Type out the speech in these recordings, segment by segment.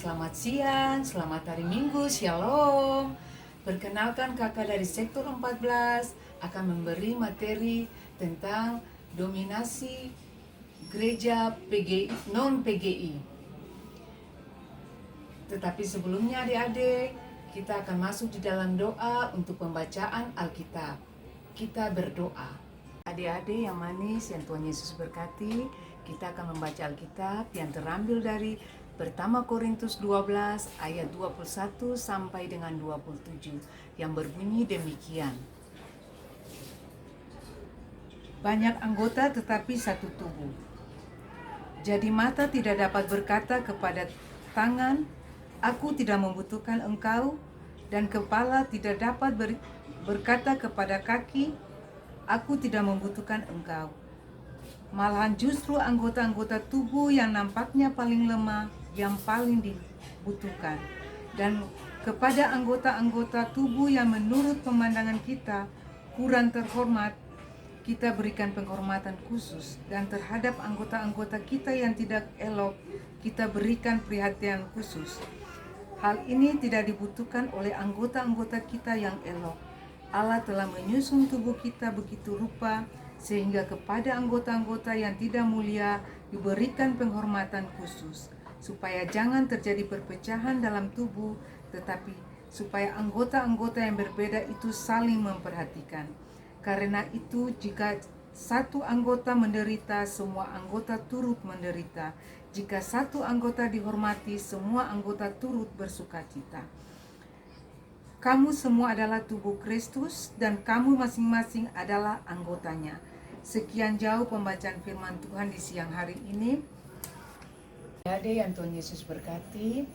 Selamat siang, selamat hari Minggu, Shalom. Perkenalkan kakak dari sektor 14 akan memberi materi tentang dominasi gereja PGI, non-PGI. Tetapi sebelumnya adik-adik, kita akan masuk di dalam doa untuk pembacaan Alkitab. Kita berdoa. Adik-adik yang manis, yang Tuhan Yesus berkati, kita akan membaca Alkitab yang terambil dari Pertama Korintus 12 ayat 21 sampai dengan 27 yang berbunyi demikian. Banyak anggota tetapi satu tubuh. Jadi mata tidak dapat berkata kepada tangan, aku tidak membutuhkan engkau, dan kepala tidak dapat berkata kepada kaki, aku tidak membutuhkan engkau. Malahan justru anggota-anggota tubuh yang nampaknya paling lemah yang paling dibutuhkan. Dan kepada anggota-anggota tubuh yang menurut pemandangan kita kurang terhormat, kita berikan penghormatan khusus. Dan terhadap anggota-anggota kita yang tidak elok, kita berikan perhatian khusus. Hal ini tidak dibutuhkan oleh anggota-anggota kita yang elok. Allah telah menyusun tubuh kita begitu rupa sehingga kepada anggota-anggota yang tidak mulia diberikan penghormatan khusus, supaya jangan terjadi perpecahan dalam tubuh, tetapi supaya anggota-anggota yang berbeda itu saling memperhatikan. Karena itu, jika satu anggota menderita, semua anggota turut menderita. Jika satu anggota dihormati, semua anggota turut bersukacita. Kamu semua adalah tubuh Kristus dan kamu masing-masing adalah anggotanya. Sekian jauh pembacaan firman Tuhan di siang hari ini. Adik yang Tuhan Yesus berkati,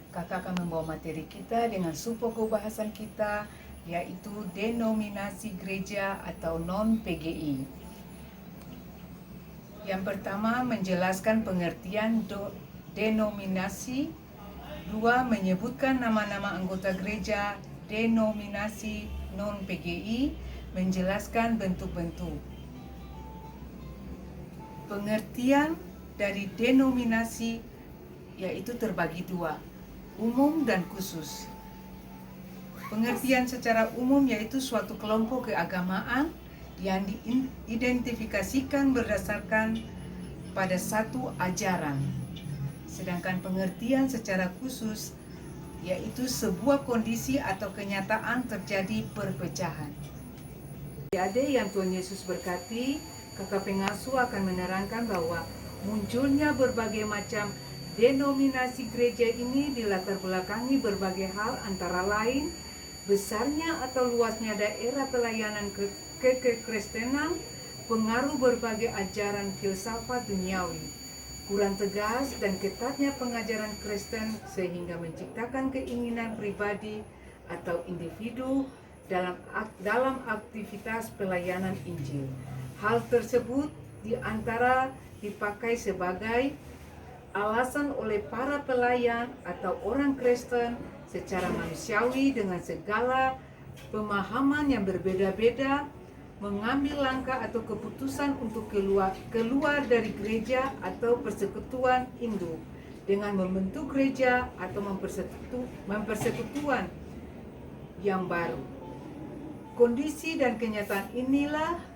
kakak akan membawa materi kita dengan subpokok bahasan kita, yaitu denominasi gereja atau non-PGI. Yang pertama, menjelaskan pengertian denominasi. Dua, menyebutkan nama-nama anggota gereja denominasi non-PGI, menjelaskan bentuk-bentuk. Pengertian dari denominasi yaitu terbagi dua, umum dan khusus. Pengertian secara umum yaitu suatu kelompok keagamaan yang diidentifikasikan berdasarkan pada satu ajaran. Sedangkan pengertian secara khusus yaitu sebuah kondisi atau kenyataan terjadi perpecahan. Adik yang Tuhan Yesus berkati, kakak pengasuh akan menerangkan bahwa munculnya berbagai macam denominasi gereja ini dilatar belakangi berbagai hal, antara lain besarnya atau luasnya daerah pelayanan kekristenan, pengaruh berbagai ajaran filsafat duniawi, kurang tegas dan ketatnya pengajaran Kristen sehingga menciptakan keinginan pribadi atau individu dalam aktivitas pelayanan Injil. Hal tersebut diantara dipakai sebagai alasan oleh para pelayan atau orang Kristen secara manusiawi dengan segala pemahaman yang berbeda-beda mengambil langkah atau keputusan untuk keluar dari gereja atau persekutuan induk dengan membentuk gereja atau mempersekutuan yang baru. Kondisi dan kenyataan inilah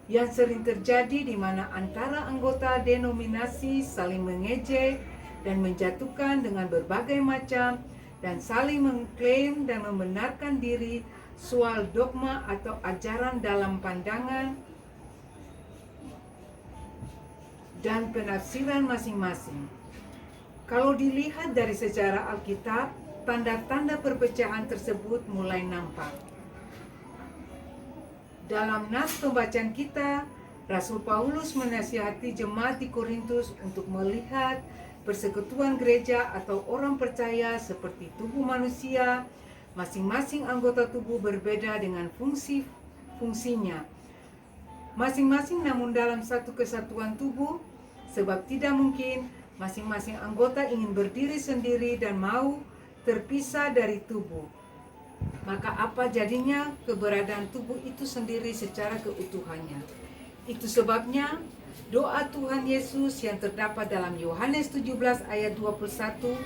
yang sering terjadi di mana antara anggota denominasi saling mengejek dan menjatuhkan dengan berbagai macam dan saling mengklaim dan membenarkan diri soal dogma atau ajaran dalam pandangan dan penafsiran masing-masing. Kalau dilihat dari sejarah Alkitab, tanda-tanda perpecahan tersebut mulai nampak. Dalam nas pembacaan kita, Rasul Paulus menasihati jemaat di Korintus untuk melihat persekutuan gereja atau orang percaya seperti tubuh manusia. Masing-masing anggota tubuh berbeda dengan fungsinya masing-masing, namun dalam satu kesatuan tubuh, sebab tidak mungkin masing-masing anggota ingin berdiri sendiri dan mau terpisah dari tubuh. Maka apa jadinya keberadaan tubuh itu sendiri secara keutuhannya? Itu sebabnya doa Tuhan Yesus yang terdapat dalam Yohanes 17 ayat 21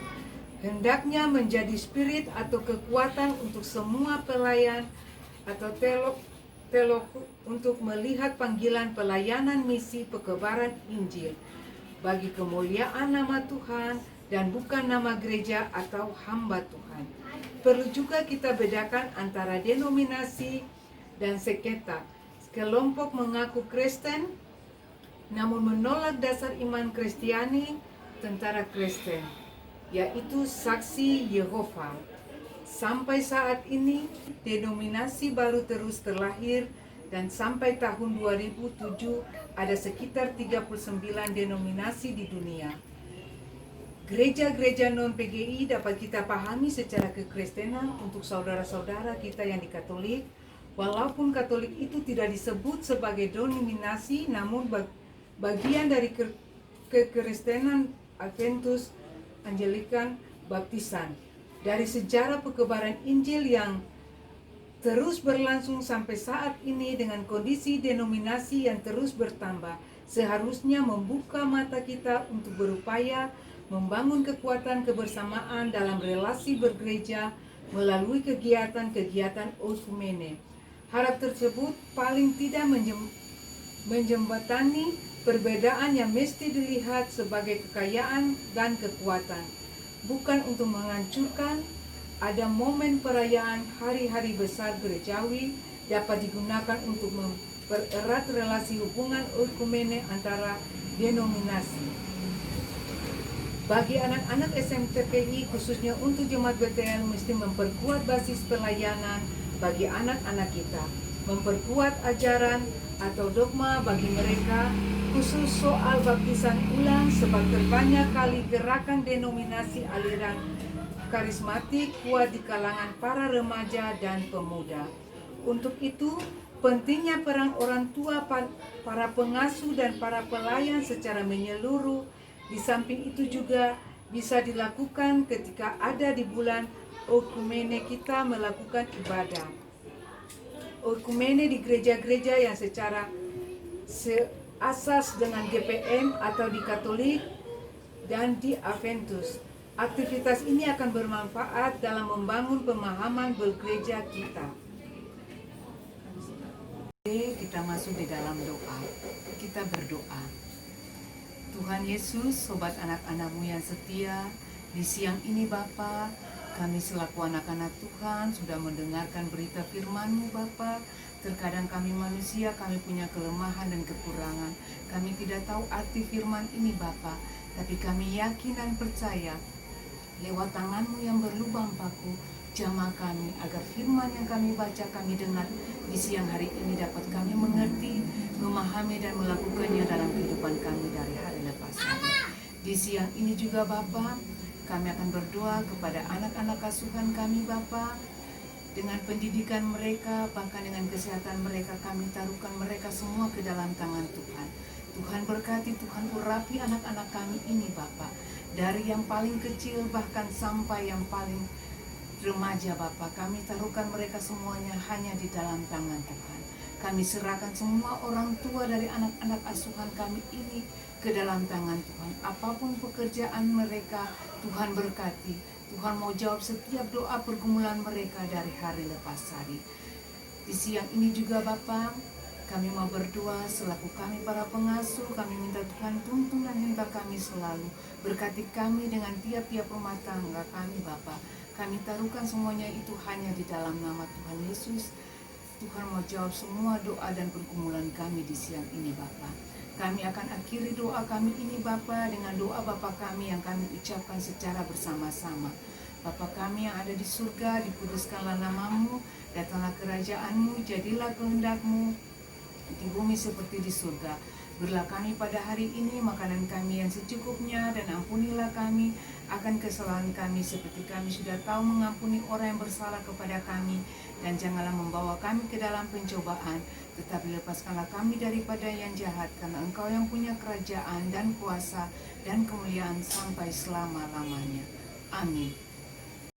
hendaknya menjadi spirit atau kekuatan untuk semua pelayan atau telok untuk melihat panggilan pelayanan misi pekebaran Injil bagi kemuliaan nama Tuhan dan bukan nama gereja atau hamba Tuhan. Perlu juga kita bedakan antara denominasi dan sekta. Kelompok mengaku Kristen namun menolak dasar iman Kristiani tentara Kristen, yaitu Saksi Yehova. Sampai saat ini, denominasi baru terus terlahir dan sampai tahun 2007 ada sekitar 39 denominasi di dunia. Gereja-gereja non-PGI dapat kita pahami secara kekristenan untuk saudara-saudara kita yang di Katolik. Walaupun Katolik itu tidak disebut sebagai denominasi, namun bagian dari kekristenan Adventus, Anglikan, Baptisan. Dari sejarah pekebaran Injil yang terus berlangsung sampai saat ini dengan kondisi denominasi yang terus bertambah, seharusnya membuka mata kita untuk berupaya membangun kekuatan kebersamaan dalam relasi bergereja melalui kegiatan-kegiatan oikumene. Harap tersebut paling tidak menjembatani perbedaan yang mesti dilihat sebagai kekayaan dan kekuatan, bukan untuk menghancurkan. Ada momen perayaan hari-hari besar gerejawi dapat digunakan untuk mempererat relasi hubungan oikumene antara denominasi. Bagi anak-anak SMTPI, khususnya untuk jemaat BTL, mesti memperkuat basis pelayanan bagi anak-anak kita, memperkuat ajaran atau dogma bagi mereka, khusus soal baptisan ulang, sebab terbanyak kali gerakan denominasi aliran karismatik kuat di kalangan para remaja dan pemuda. Untuk itu, pentingnya peran orang tua, para pengasuh dan para pelayan secara menyeluruh. Di samping itu juga bisa dilakukan ketika ada di bulan oikumene kita melakukan ibadah oikumene di gereja-gereja yang secara seasas dengan GPM atau di Katolik dan di Adventus. Aktivitas ini akan bermanfaat dalam membangun pemahaman bergereja kita. Kita masuk di dalam doa. Kita berdoa. Tuhan Yesus, sobat anak-anak-Mu yang setia, di siang ini Bapa, kami selaku anak-anak Tuhan sudah mendengarkan berita firman-Mu Bapa. Terkadang kami manusia, kami punya kelemahan dan kekurangan. Kami tidak tahu arti firman ini Bapa, tapi kami yakin dan percaya lewat tangan-Mu yang berlubang paku, jamah kami agar firman yang kami baca, kami dengar di siang hari ini dapat kami mengerti, memahami dan melakukannya dalam kehidupan kami dari hari lepas hari. Di siang ini juga Bapa, kami akan berdoa kepada anak-anak asuhan kami Bapa, dengan pendidikan mereka, bahkan dengan kesehatan mereka, kami taruhkan mereka semua ke dalam tangan Tuhan. Tuhan berkati, Tuhan urapi anak-anak kami ini Bapa, dari yang paling kecil bahkan sampai yang paling remaja Bapa, kami taruhkan mereka semuanya hanya di dalam tangan Tuhan. Kami serahkan semua orang tua dari anak-anak asuhan kami ini ke dalam tangan Tuhan. Apapun pekerjaan mereka, Tuhan berkati. Tuhan mau jawab setiap doa pergumulan mereka dari hari lepas hari. Di siang ini juga Bapa, kami mau berdoa selaku kami para pengasuh. Kami minta Tuhan tuntun dan hentak kami selalu. Berkati kami dengan tiap-tiap rumah tangga kami Bapa. Kami taruhkan semuanya itu hanya di dalam nama Tuhan Yesus. Tuhan mau jawab semua doa dan pergumulan kami di siang ini Bapa. Kami akan akhiri doa kami ini Bapa dengan doa Bapa kami yang kami ucapkan secara bersama-sama. Bapa kami yang ada di surga, dikuduskanlah nama-Mu, datanglah kerajaan-Mu, jadilah kehendak-Mu di bumi seperti di surga. Berilah kami pada hari ini makanan kami yang secukupnya, dan ampunilah kami akan kesalahan kami seperti kami sudah tahu mengampuni orang yang bersalah kepada kami. Dan janganlah membawa kami ke dalam pencobaan, tetapi lepaskanlah kami daripada yang jahat, karena Engkau yang punya kerajaan dan kuasa dan kemuliaan sampai selama-lamanya. Amin.